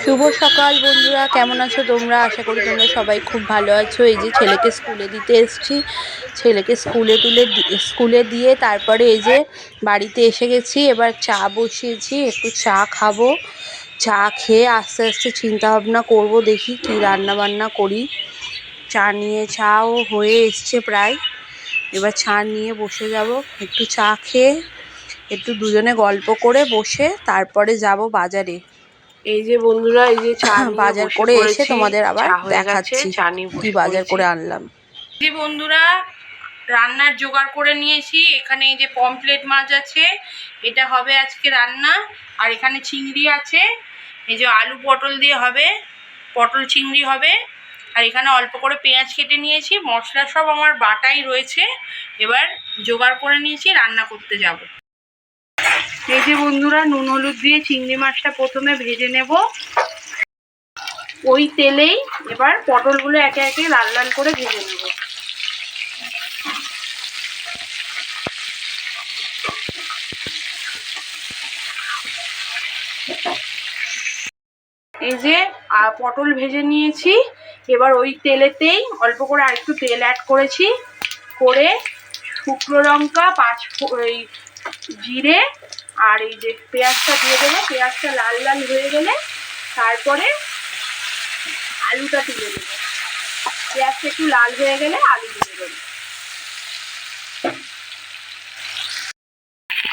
শুভ সকাল বন্ধুরা, কেমন আছো তোমরা? আশা করি তোমরা সবাই খুব ভালো আছো। এই যে ছেলেকে স্কুলে দিতে এসেছি, ছেলেকে স্কুলে দিয়ে তারপরে এই যে বাড়িতে এসে গেছি। এবার চা বসিয়েছি, একটু চা খাবো। চা খেয়ে আস্তে আস্তে চিন্তা ভাবনা করবো, দেখি কি রান্না বান্না করি। চাও হয়ে এসছে প্রায়। এবার চা নিয়ে বসে যাব, একটু চা খেয়ে একটু দুজনে গল্প করে বসে তারপরে যাব বাজারে। এই যে বন্ধুরা, এই যে চা নিয়ে বাজার বসে করে এসে পড়েছি। তোমাদের আবার চা হয়ে গেছে, দেখাচ্ছি চা নিয়ে কি বসে বাজার পড়েছি। করে আনলাম। যে বন্ধুরা, রান্নার জোগাড় করে নিয়েছি। এখানে এই যে পমফ্লেট মাছ আছে, এটা হবে আজকে রান্না। আর এখানে চিংড়ি আছে, এই যে আলু পটল দিয়ে হবে, পটল চিংড়ি হবে। আর এখানে অল্প করে পেঁয়াজ কেটে নিয়েছি। মশলা সব আমার বাটাই রয়েছে। এবার জোগাড় করে নিয়েছি, রান্না করতে যাব। এই যে বন্ধুরা, নুন হলুদ দিয়ে চিংড়ি মাছটা প্রথমে ভেজে নেব ওই তেলেই। এবার পটলগুলো একে একে লাল লাল করে ভেজে নেব। এই যে পটল ভেজে নিয়েছি। এবার ওই তেলেতেই অল্প করে আরেকটু তেল অ্যাড করেছি, করে শুকনো লঙ্কা, জিরে আর এই যে পেঁয়াজটা দিয়ে দেবো। পেঁয়াজটা লাল লাল হয়ে গেলে তারপরে আলুটা তুলে দেবো। পেঁয়াজটা একটু লাল হয়ে গেলে আলু দিয়ে দেবো।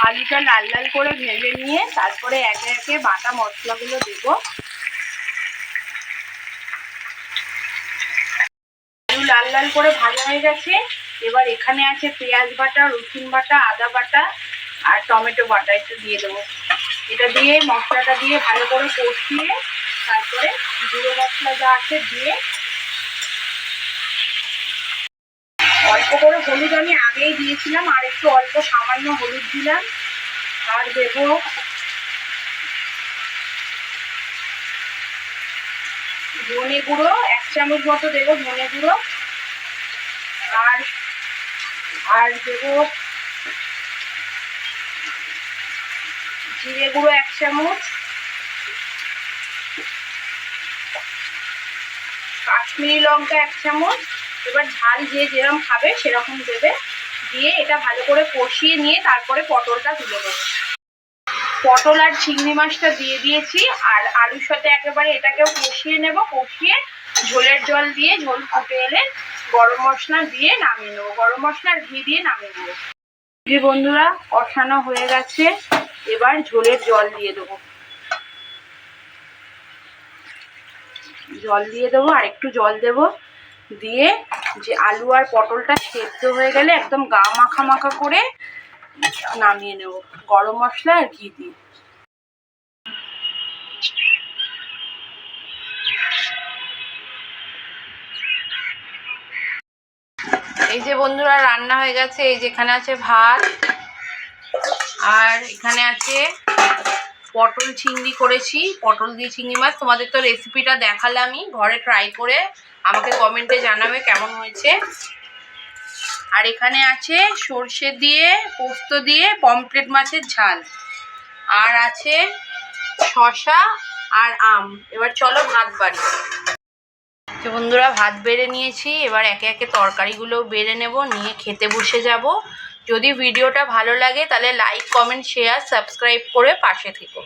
আলুটা লাল লাল করে ভেজে নিয়ে তারপরে একে একে বাটা মশলাগুলো দেবো। আলু লাল লাল করে ভাজা হয়ে গেছে। এবার এখানে আছে পেঁয়াজ বাটা, রসুন বাটা, আদা বাটা আর টমেটো বাটা একটু দিয়ে দেবো। এটা দিয়ে মশলাটা দিয়ে ভালো করে কষিয়ে তারপরে গুঁড়ো মশলা যা আছে দিয়ে, অল্প করে হলুদ আমি আগেই দিয়েছিলাম, আর একটু অল্প সামান্য হলুদ দিলাম। আর দেবো ধনে গুঁড়ো, 1 চামচ মতো দেবো ধনে গুঁড়ো। আর দেবো জিরে গুঁড়ো 1 চামচ, কাশ্মীরি লঙ্কা 1 চামচ। এবার ঝাল যে যেরকম খাবে সেরকম দেবে। দিয়ে এটা ভালো করে কষিয়ে নিয়ে তারপরে পটলটা তুলে দেবো। পটল আর চিংড়ি মাছটা দিয়ে দিয়েছি, আর আলুর সাথে একেবারে এটাকেও কষিয়ে নেব। কষিয়ে ঝোলের জল দিয়ে, ঝোল ফুটে এলে গরম মশলা দিয়ে নামিয়ে নেবো। গরম মশলা আর ঘি দিয়ে নামিয়ে নেবো। যে বন্ধুরা, কষানো হয়ে গেছে। এবার ঝোলের জল দিয়ে দেবো। জল দিয়ে দেবো, আর একটু জল দেবো। দিয়ে যে আলু আর পটলটা সেদ্ধ হয়ে গেলে একদম গা মাখা মাখা করে নামিয়ে নেব, গরম মশলা আর ঘি দিয়ে। এই যে বন্ধুরা, রান্না হয়ে গেছে। এই যে এখানে আছে ভাত, আর এখানে আছে পটল চিংড়ি করেছি, পটল দিয়ে চিংড়ি মাছ। তোমাদের তো রেসিপিটা দেখালামই, ঘরে ট্রাই করে আমাকে কমেন্টে জানাবে কেমন হয়েছে। আর এখানে আছে সর্ষে দিয়ে, পোস্ত দিয়ে পমফ্লেট মাছের ঝাল, আর আছে শসা আর আম। এবার চলো ভাত বাড়ি। তো বন্ধুরা, ভাত বেড়ে নিয়েছি। এবার একে একে তরকারিগুলো বেড়ে নেব, নিয়ে খেতে বসে যাব। যদি ভিডিওটা ভালো লাগে তাহলে লাইক, কমেন্ট, শেয়ার, সাবস্ক্রাইব করে পাশে থেকো।